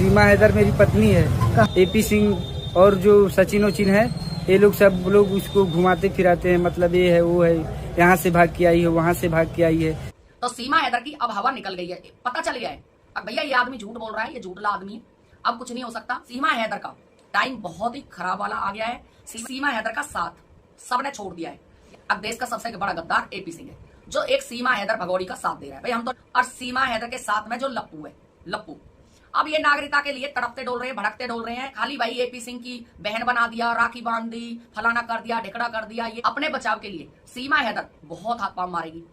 सीमा हैदर मेरी पत्नी है। एपी सिंह और जो सचिन वचिन है, ये लोग सब लोग उसको घुमाते फिराते हैं। मतलब ये है वो है, यहाँ से भाग के आई है, वहाँ से भाग के आई है। तो सीमा हैदर की अब हवा निकल गई है, पता चल गया है अब भैया ये आदमी झूठ बोल रहा है, ये झूठला आदमी है, अब कुछ नहीं हो सकता। सीमा हैदर का टाइम बहुत ही खराब वाला आ गया है। सीमा हैदर का साथ सबने छोड़ दिया है। अब देश का सबसे बड़ा गद्दार एपी सिंह है, जो एक सीमा हैदर भगोड़ी का साथ दे रहा है। भाई हम तो, और सीमा हैदर के साथ में जो लप्पू है, लप्पू अब ये नागरिकता के लिए तड़पते डोल रहे हैं, भड़कते डोल रहे हैं। खाली भाई एपी सिंह की बहन बना दिया, राखी बांध दी, फलाना कर दिया, ढिकड़ा कर दिया। ये अपने बचाव के लिए सीमा हैदर बहुत हाथ पांव मारेगी।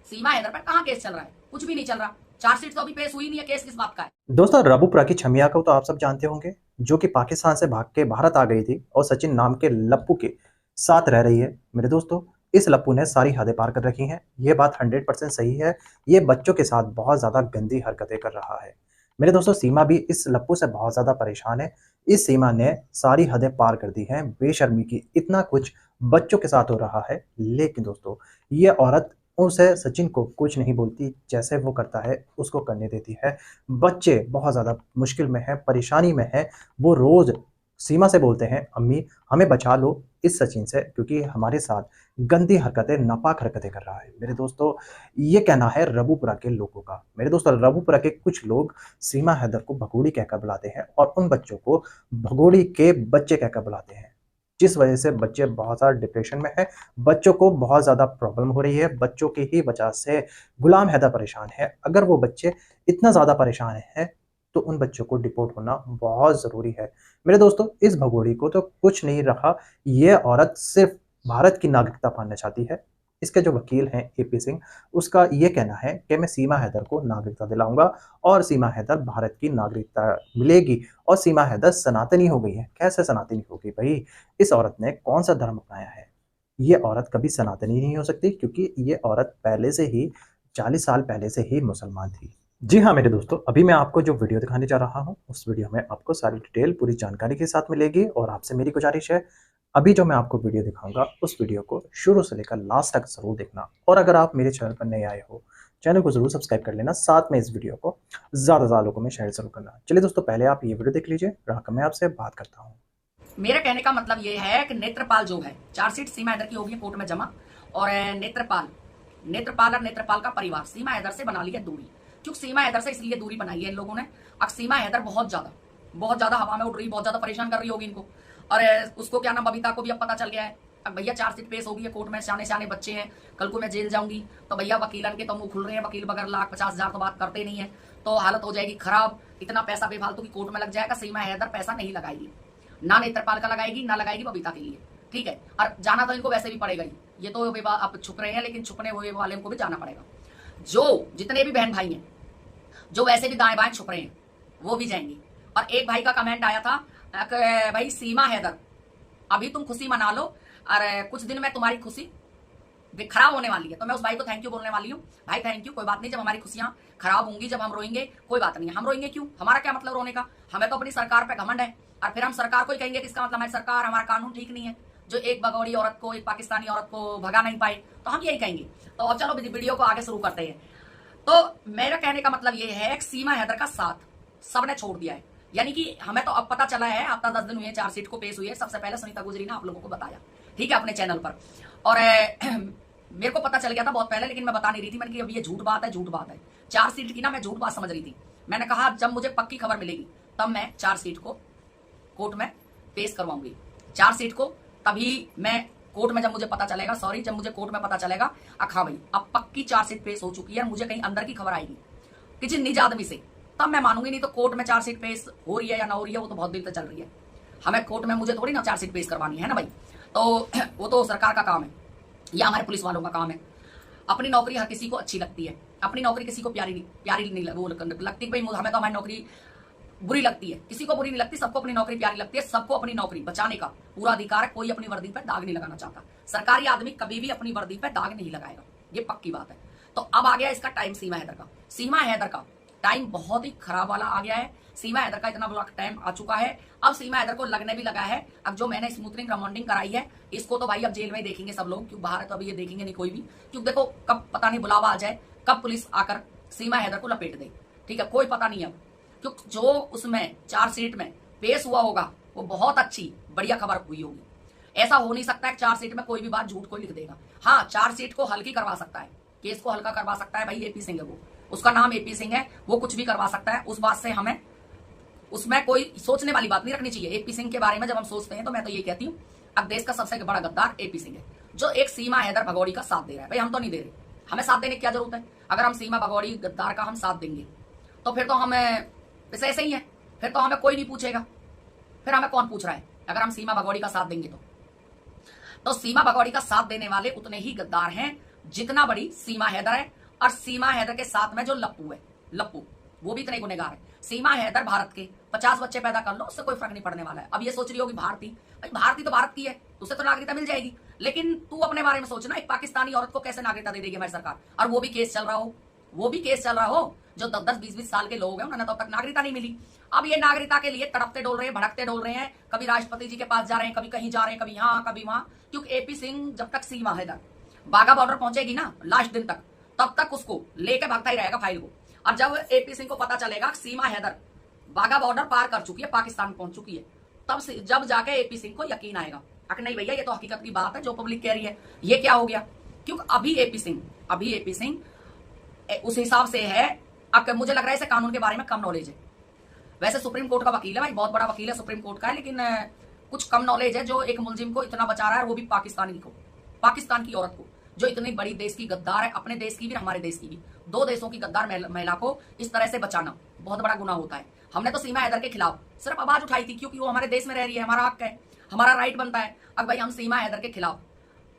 सीमा हैदर पर कहां केस चल रहा है? कुछ भी नहीं चल रहा। चार्जशीट तो अभी पेश हुई नहीं है, केस किस बात का है? दोस्तों, रबुपुरा की छमिया को तो आप सब जानते होंगे, जो कि पाकिस्तान से भाग के भारत आ गई थी और सचिन नाम के लप्पू के साथ रह रही है। मेरे दोस्तों, इस लप्पू ने सारी हदें पार कर रखी हैं। ये बात 100% सही है। ये बच्चों के साथ बहुत ज़्यादा गंदी हरकतें कर रहा है। मेरे दोस्तों, सीमा भी इस लप्पू से बहुत ज़्यादा परेशान है। इस सीमा ने सारी हदें पार कर दी हैं, बेशर्मी की। इतना कुछ बच्चों के साथ हो रहा है, लेकिन दोस्तों ये औरत उसे सचिन को कुछ नहीं बोलती, जैसे वो करता है उसको करने देती है। बच्चे बहुत ज़्यादा मुश्किल में हैं, परेशानी में हैं। वो रोज़ सीमा से बोलते हैं, अम्मी हमें बचा लो इस सचिन से, क्योंकि हमारे साथ गंदी हरकतें, नापाक हरकतें कर रहा है। मेरे दोस्तों, ये कहना है रबुपुरा के लोगों का। मेरे दोस्तों, रबुपुरा के कुछ लोग सीमा हैदर को भगोड़ी कहकर बुलाते हैं और उन बच्चों को भगोड़ी के बच्चे कहकर बुलाते हैं, जिस वजह से बच्चे बहुत ज़्यादा डिप्रेशन में हैं। बच्चों को बहुत ज़्यादा प्रॉब्लम हो रही है। बच्चों की ही वजह से गुलाम हैदर परेशान है। अगर वो बच्चे इतना ज़्यादा परेशान हैं तो उन बच्चों को डिपोर्ट होना बहुत ज़रूरी है। मेरे दोस्तों, इस भगोड़ी को तो कुछ नहीं रखा। ये औरत सिर्फ भारत की नागरिकता पाना चाहती है। इसके जो वकील हैं एपी सिंह, उसका ये कहना है कि मैं सीमा हैदर को नागरिकता दिलाऊंगा और सीमा हैदर भारत की नागरिकता मिलेगी और सीमा हैदर सनातनी हो गई है। कैसे सनातनी होगी भाई? इस औरत ने कौन सा धर्म अपनाया है? ये औरत कभी सनातनी नहीं हो सकती, क्योंकि ये औरत पहले से ही 40 साल पहले से ही मुसलमान थी। जी हाँ मेरे दोस्तों, अभी मैं आपको जो वीडियो दिखाने जा रहा हूँ, उस वीडियो में आपको सारी डिटेल, पूरी जानकारी के साथ मिलेगी। और आपसे मेरी गुजारिश है, अभी जो मैं आपको वीडियो दिखाऊंगा उस वीडियो को शुरू से लेकर लास्ट तक जरूर देखना। और अगर आप मेरे चैनल पर नए आए हो, चैनल को जरूर सब्सक्राइब कर लेना। साथ में इस वीडियो को ज़्यादा लोगों में शेयर जरूर करना। चलिए दोस्तों, पहले आप ये वीडियो देख लीजिए, फिर मैं आपसे बात करता हूँ। मेरे कहने का मतलब ये है कि नेत्रपाल जो है, चार्जशीट सीमा हैदर की होगी कोर्ट में जमा, और नेत्रपाल और नेत्रपाल का परिवार सीमा हैदर से बना लिया दूरी। क्योंकि सीमा हैदर से इसलिए दूरी बनाई है इन लोगों ने। अब सीमा हैदर बहुत ज्यादा हवा में उड़ रही, बहुत ज्यादा परेशान कर रही होगी इनको। और उसको क्या नाम, बबीता को भी अब पता चल गया है। अब भैया चार्जशीट पेश होगी है कोर्ट में, सियाने बच्चे हैं, कल को मैं जेल जाऊंगी तो भैया वकीलन के तो मुंह खुल रहे हैं। वकील बगैर 1,50,000 तो बात करते नहीं है, तो हालत हो जाएगी खराब। इतना पैसा बेफालतू की कोर्ट में लग जाएगा। सीमा हैदर पैसा नहीं लगाएगी, ना नेत्रपाल का लगाएगी, ना लगाएगी बबीता के लिए, ठीक है। और जाना तो इनको वैसे भी पड़ेगा ही। ये तो अब छुप रहे हैं, लेकिन छुपने वाले को भी जाना पड़ेगा। जो जितने भी बहन भाई हैं, जो वैसे भी दाएं बाएं छुप रहे हैं, वो भी जाएंगी। और एक भाई का कमेंट आया था कि भाई सीमा हैदर अभी तुम खुशी मना लो और कुछ दिन में तुम्हारी खुशी खराब होने वाली है। तो मैं उस भाई को थैंक यू बोलने वाली हूँ। भाई थैंक यू, कोई बात नहीं। जब हमारी खुशियां खराब होंगी, जब हम रोएंगे, कोई बात नहीं। हम रोएंगे क्यों? हमारा क्या मतलब रोने का? हमें तो अपनी सरकार पे घमंड है। और फिर हम सरकार को ही कहेंगे, इसका मतलब हमारी सरकार, हमारा कानून ठीक नहीं है, जो एक भगोड़ी औरत को, एक पाकिस्तानी औरत को भगा नहीं पाए, तो हम यही कहेंगे। तो अब चलो वीडियो को आगे शुरू करते हैं। तो मेरा कहने का मतलब ये है कि सीमा हैदर का साथ सबने छोड़ दिया है। यानी कि हमें तो अब पता चला है, हफ्ता 10 दिन हुए चार्जशीट को पेश हुई है। सबसे पहले सुनीता गुजरी ने आप लोगों को बताया, ठीक है, अपने चैनल पर। और मेरे को पता चल गया था बहुत पहले, लेकिन मैं बता नहीं रही थी। मैंने कहा अभी ये झूठ बात है। चार्जशीट की ना मैं झूठ बात समझ रही थी। मैंने कहा जब मुझे पक्की खबर मिलेगी तब मैं चार्जशीट को कोर्ट में पेश करवाऊंगी। चार्जशीट को तभी मैं कोर्ट में, जब मुझे पता चलेगा, जब मुझे कोर्ट में पता चलेगा हाँ भाई अब पक्की चार्जशीट पेश हो चुकी है, मुझे कहीं अंदर की खबर आएगी किसी निज आदमी से, तब मैं मानूंगी। नहीं तो कोर्ट में चार्जशीट पेश हो रही है या ना हो रही है, वो तो बहुत देर तक चल रही है। हमें कोर्ट में मुझे थोड़ी ना चार्जशीट पेश करवानी है ना भाई। तो वो तो सरकार का काम है या हमारे पुलिस वालों का काम है। अपनी नौकरी हर किसी को अच्छी लगती है, अपनी नौकरी किसी को प्यारी नहीं लगती। भाई हमें तो हमारी नौकरी बुरी लगती है, किसी को बुरी नहीं लगती, सबको अपनी नौकरी प्यारी लगती है। सबको अपनी नौकरी बचाने का पूरा अधिकार है। कोई अपनी वर्दी पर दाग नहीं लगाना चाहता। सरकारी आदमी कभी भी अपनी वर्दी पर दाग नहीं लगाएगा, ये पक्की बात है। तो अब आ गया इसका टाइम सीमा हैदर का। सीमा हैदर का टाइम बहुत ही खराब वाला आ गया है। सीमा हैदर का इतना बुरा टाइम आ चुका है। अब सीमा हैदर को लगने भी लगा है। अब जो मैंने स्मूथनिंग रमॉन्डिंग कराई है, इसको तो भाई अब जेल में देखेंगे सब लोग, क्योंकि बाहर तो अभी ये देखेंगे नहीं कोई भी। क्योंकि देखो कब पता नहीं बुलावा आ जाए, कब पुलिस आकर सीमा हैदर को लपेट दे, ठीक है, कोई पता नहीं। अब क्योंकि जो उसमें चार्जशीट में पेश हुआ होगा वो बहुत अच्छी बढ़िया खबर हुई होगी। ऐसा हो नहीं सकता है चार्जशीट में कोई भी बात झूठ कोई लिख देगा। हाँ, चार्जशीट को हल्की करवा सकता है, केस को हल्का करवा सकता है। भाई एपी सिंह है, वो उसका नाम एपी सिंह है, वो कुछ भी करवा सकता है। उस बात से हमें उसमें कोई सोचने वाली बात नहीं रखनी चाहिए। एपी सिंह के बारे में जब हम सोचते हैं तो मैं तो ये कहती हूँ अब देश का सबसे बड़ा गद्दार एपी सिंह है, जो एक सीमा हैदर भगौड़ी का साथ दे रहा है। भाई हम तो नहीं दे रहे, हमें साथ देने की क्या जरूरत है। अगर हम सीमा भगौड़ी गद्दार का हम साथ देंगे तो फिर तो हमें वैसे ऐसे ही है, फिर तो हमें कोई नहीं पूछेगा। फिर हमें कौन पूछ रहा है अगर हम सीमा भगौड़ी का साथ देंगे तो सीमा भगौड़ी का साथ देने वाले उतने ही गद्दार हैं जितना बड़ी सीमा हैदर है। और सीमा हैदर के साथ में जो लप्पू है, लप्पू वो भी इतने गुनेगार है। सीमा हैदर भारत के 50 बच्चे पैदा कर लो, उससे कोई फर्क नहीं पड़ने वाला है। अब ये सोच रही होगी भारती, भाई भारती तो भारत की है, उसे तो नागरिकता मिल जाएगी। लेकिन तू अपने बारे में सोचना, एक पाकिस्तानी औरत को कैसे नागरिकता दे देगी हमारी सरकार, और वो भी केस चल रहा हो, जो 10-10 20-20 साल के लोग हैं उन्होंने तो अब तक नागरिकता नहीं मिली। अब ये नागरिकता के लिए तड़पते डोल रहे हैं, भड़कते डोल रहे हैं, कभी राष्ट्रपति जी के पास जा रहे हैं, कभी कहीं जा रहे हैं, कभी यहाँ कभी वहां। क्योंकि एपी सिंह जब तक सीमा हैदर बाघा बॉर्डर पहुंचेगी ना लास्ट दिन तक, तब तक उसको लेके भागता ही रहेगा फाइल को। और जब एपी सिंह को पता चलेगा सीमा हैदर बाघा बॉर्डर पार कर चुकी है, पाकिस्तान पहुंच चुकी है, तब जब जाके एपी सिंह को यकीन आएगा कि नहीं भैया ये तो हकीकत की बात है जो पब्लिक कह रही है, ये क्या हो गया। क्योंकि अभी एपी सिंह उस हिसाब से है। अब मुझे लग रहा है इसे कानून के बारे में कम नॉलेज है। वैसे सुप्रीम कोर्ट का वकील है भाई, बहुत बड़ा वकील है सुप्रीम कोर्ट का है, लेकिन कुछ कम नॉलेज है जो एक मुलजिम को इतना बचा रहा है, वो भी पाकिस्तान की औरत को, जो इतनी बड़ी देश की गद्दार है, अपने देश की भी हमारे देश की भी, 2 देशों की गद्दार महिला को इस तरह से बचाना बहुत बड़ा गुनाह होता है। हमने तो सीमा हैदर के खिलाफ सिर्फ आवाज उठाई थी क्योंकि वो हमारे देश में रह रही है, हमारा हक है, हमारा राइट बनता है। अब भाई हम सीमा हैदर के खिलाफ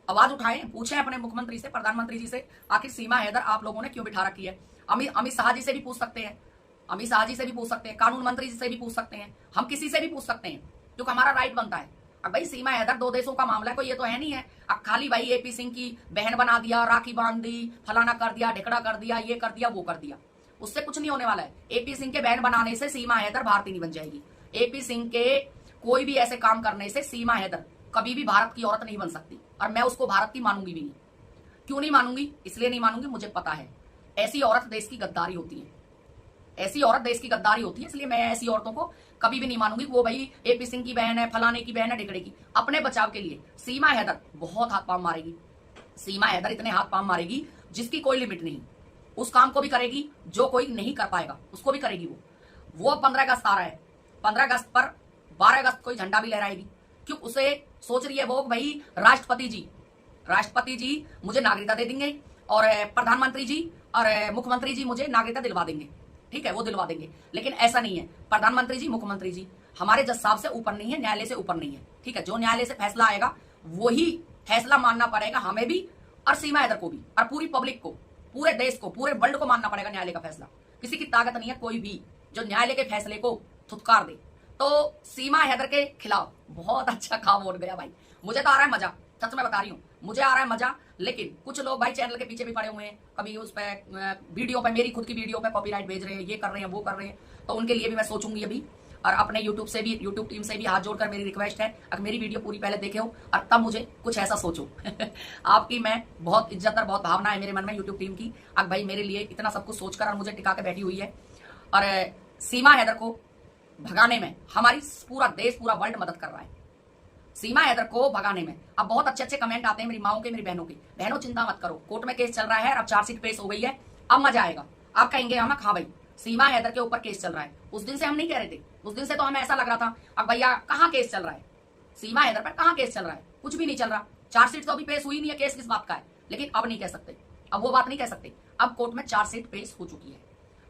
आवाज उठाएं, पूछें अपने मुख्यमंत्री से, प्रधानमंत्री जी से, आखिर सीमा हैदर आप लोगों ने क्यों बिठा रखी है। अमित शाह जी से भी पूछ सकते हैं, कानून मंत्री जी से भी पूछ सकते हैं, हम किसी से भी पूछ सकते हैं, क्योंकि हमारा राइट बनता है। अब भाई सीमा हैदर 2 देशों का मामला है, कोई ये तो है नहीं है अब खाली भाई एपी सिंह की बहन बना दिया, राखी बांध दी, फलाना कर दिया, ढिकड़ा कर दिया, ये कर दिया, वो कर दिया, उससे कुछ नहीं होने वाला है। एपी सिंह के बहन बनाने से सीमा हैदर भारतीय नहीं बन जाएगी। एपी सिंह के कोई भी ऐसे काम करने से सीमा हैदर कभी भी भारत की औरत नहीं बन सकती, और मैं उसको भारत की मानूंगी भी नहीं। क्यों नहीं मानूंगी? इसलिए नहीं मानूंगी, मुझे पता है ऐसी औरत देश की गद्दारी होती है, इसलिए मैं ऐसी औरतों को कभी भी नहीं मानूंगी वो भाई एपी सिंह की बहन है, फलाने की बहन है, ढिकड़े की। अपने बचाव के लिए सीमा हैदर बहुत हाथ पांव मारेगी, सीमा हैदर इतने हाथ पांव मारेगी जिसकी कोई लिमिट नहीं। उस काम को भी करेगी जो कोई नहीं कर पाएगा, उसको भी करेगी। वो 15 अगस्त आ रहा है, 15 अगस्त पर 12 अगस्त को झंडा भी लहराएगी, क्यों उसे सोच रही है वो भाई राष्ट्रपति जी मुझे नागरिकता दे देंगे, और प्रधानमंत्री जी और मुख्यमंत्री जी मुझे नागरिकता दिलवा देंगे। ठीक है, वो दिलवा देंगे, लेकिन ऐसा नहीं है। प्रधानमंत्री जी, मुख्यमंत्री जी हमारे जज साहब से ऊपर नहीं है, न्यायालय से ऊपर नहीं है। ठीक है, जो न्यायालय से फैसला आएगा वही फैसला मानना पड़ेगा हमें भी, और सीमा हैदर को भी, और पूरी पब्लिक को, पूरे देश को, पूरे वर्ल्ड को मानना पड़ेगा न्यायालय का फैसला। किसी की ताकत नहीं है कोई भी जो न्यायालय के फैसले को थुतकार दे। तो सीमा हैदर के खिलाफ बहुत अच्छा काम हो गया भाई, मुझे तो आ रहा है मजा, सच में बता रही हूँ, मुझे आ रहा है मजा। लेकिन कुछ लोग भाई चैनल के पीछे भी पड़े हुए हैं, कभी उस पे वीडियो पे, मेरी खुद की वीडियो पे कॉपीराइट भेज रहे हैं, ये कर रहे हैं, वो कर रहे हैं, तो उनके लिए भी मैं सोचूंगी अभी। और अपने यूट्यूब टीम से भी हाथ जोड़कर मेरी रिक्वेस्ट है, अगर मेरी वीडियो पूरी पहले देखे हो और तब मुझे कुछ ऐसा सोचो। आपकी मैं बहुत इज्जत और बहुत भावना है मेरे मन में यूट्यूब टीम की। अब भाई मेरे लिए इतना सब कुछ सोचकर और मुझे टिका के बैठी हुई है, और सीमा हैदर को भगाने में हमारी पूरा देश, पूरा वर्ल्ड मदद कर रहा है सीमा हैदर को भगाने में। अब बहुत अच्छे कमेंट आते हैं मेरी माओ के, मेरी बहनों के, बहनों चिंता मत करो, कोर्ट में केस चल रहा है, अब चार्जशीट पेश हो गई है, अब मजा आएगा। अब कहेंगे हम हाँ भाई सीमा हैदर के ऊपर केस चल रहा है। उस दिन से हम नहीं कह रहे थे, उस दिन से तो हमें ऐसा लग रहा था अब भैया कहाँ केस चल रहा है, सीमा हैदर पर कहाँ केस चल रहा है, कुछ भी नहीं चल रहा, चार्जशीट तो अभी पेश हुई नहीं है, केस किस बात का है। लेकिन अब नहीं कह सकते, अब वो बात नहीं कह सकते। अब कोर्ट में चार्जशीट पेश हो चुकी है,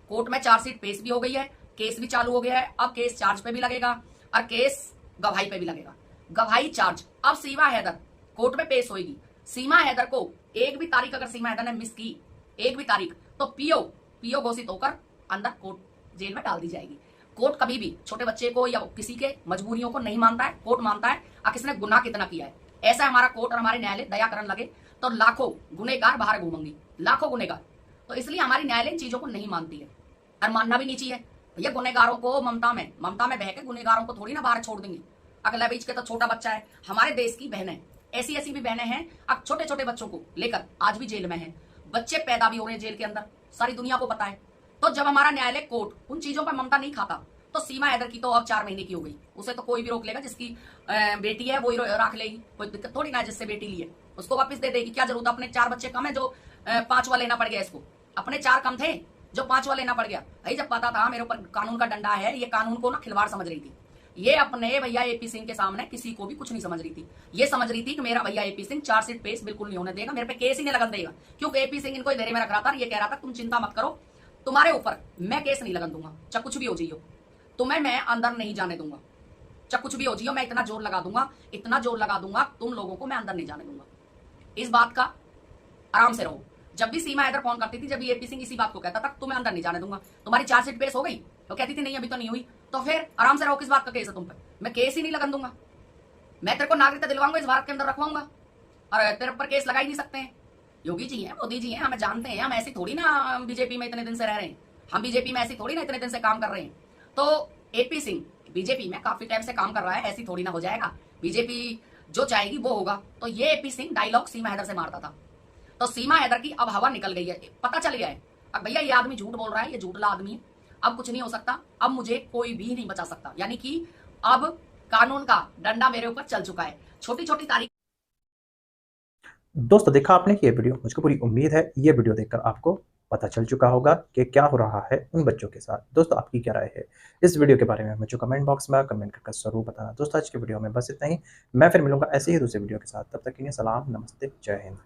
कोर्ट में चार्जशीट पेश भी हो गई है, केस भी चालू हो गया है। अब केस चार्ज पे भी लगेगा और केस गवाही पे भी लगेगा, गवाही चार्ज। अब सीमा हैदर कोर्ट में पेश होगी। सीमा हैदर को एक भी तारीख अगर सीमा हैदर ने मिस की, एक भी तारीख, तो पीओ घोषित होकर अंदर कोर्ट जेल में डाल दी जाएगी। कोर्ट कभी भी छोटे बच्चे को या किसी के मजबूरियों को नहीं मानता है, कोर्ट मानता है और किसने गुनाह कितना किया है। ऐसा हमारा कोर्ट और हमारे न्यायालय दया करने लगे तो लाखों गुनेगार बाहर घूमेंगे, लाखों गुनेगार। तो इसलिए हमारी न्यायालय इन चीजों को नहीं मानती है और मानना भी नहीं चाहिए। भैया गुनेगारों को ममता में बह के गुनेगारों को थोड़ी ना बाहर छोड़ देंगे। अगला बीच के तो छोटा बच्चा है, हमारे देश की बहनें, ऐसी भी बहनें हैं अब छोटे बच्चों को लेकर आज भी जेल में हैं। बच्चे पैदा भी हो रहे हैं जेल के अंदर, सारी दुनिया को पता है। तो जब हमारा न्यायालय कोर्ट उन चीजों पर ममता नहीं खाता, तो सीमा हैदर की तो अब 4 महीने की हो गई, उसे तो कोई भी रोक लेगा, जिसकी बेटी है वही रख लेगी, कोई दिक्कत थोड़ी ना, जिससे बेटी ली है उसको वापस दे देगी, क्या जरूरत है? अपने 4 बच्चे कम है जो 5वां लेना पड़ गया इसको, अपने 4 कम थे जो 5वां लेना पड़ गया। भाई जब पता था मेरे ऊपर कानून का डंडा है, ये कानून को ना खिलवाड़ समझ रही थी, ये अपने भैया एपी सिंह के सामने किसी को भी कुछ नहीं समझ रही थी। ये समझ रही थी कि मेरा भैया एपी सिंह चार्जशीट पेश बिल्कुल नहीं होने देगा, मेरे पे केस ही नहीं लगन देगा, क्योंकि एपी सिंह इनको घेरे में रख रहा था। ये कह रहा था तुम चिंता मत करो, तुम्हारे ऊपर मैं केस नहीं लगन दूंगा, चाहे कुछ भी हो जाइयो, तुम्हें मैं अंदर नहीं जाने दूंगा, चाहे कुछ भी हो जाइयो, मैं इतना जोर लगा दूंगा, इतना जोर लगा दूंगा, तुम लोगों को मैं अंदर नहीं जाने दूंगा। इस बात का आराम से रहो। जब भी सीमा हैदर फोन करती थी, जब भी एपी सिंह इसी बात को कहता था, तुम्हें अंदर नहीं जाने दूंगा, तुम्हारी चार्जशीट पेश हो गई, तो कहती थी नहीं अभी तो नहीं हुई, तो फिर आराम से रहो, किस बात का केस है तुम पे? मैं केस ही नहीं लगन दूंगा, मैं तेरे को नागरिकता दिलवाऊंगा, इस भारत के अंदर रखवाऊंगा, और तेरे ऊपर केस लगा ही नहीं सकते हैं। योगी जी हैं, मोदी जी हैं, हमें जानते हैं, हम ऐसी थोड़ी ना बीजेपी में इतने दिन से रह रहे हैं, हम बीजेपी में ऐसी थोड़ी ना इतने दिन से काम कर रहे हैं। तो एपी सिंह बीजेपी में काफी टाइम से काम कर रहा है, ऐसी थोड़ी ना हो जाएगा, बीजेपी जो चाहेगी वो होगा। तो ये एपी सिंह डायलॉग सीमा हैदर से मारता था, तो सीमा हैदर की अब हवा निकल गई है, पता चल गया है अब भैया ये आदमी झूठ बोल रहा है, ये झूठला आदमी है, अब कुछ नहीं हो सकता, अब मुझे कोई भी नहीं बचा सकता, यानी कि अब कानून का डंडा मेरे ऊपर चल चुका है। छोटी छोटी तारीख दोस्तों देखा आपने ये वीडियो, मुझको पूरी उम्मीद है ये वीडियो देखकर आपको पता चल चुका होगा कि क्या हो रहा है उन बच्चों के साथ। दोस्तों आपकी क्या राय है इस वीडियो के बारे में मुझे कमेंट बॉक्स में कमेंट करके जरूर बताना। दोस्तों आज की वीडियो में बस इतना ही, मैं फिर मिलूंगा ऐसे ही दूसरे वीडियो के साथ, तब तक के लिए सलाम, नमस्ते, जय हिंद।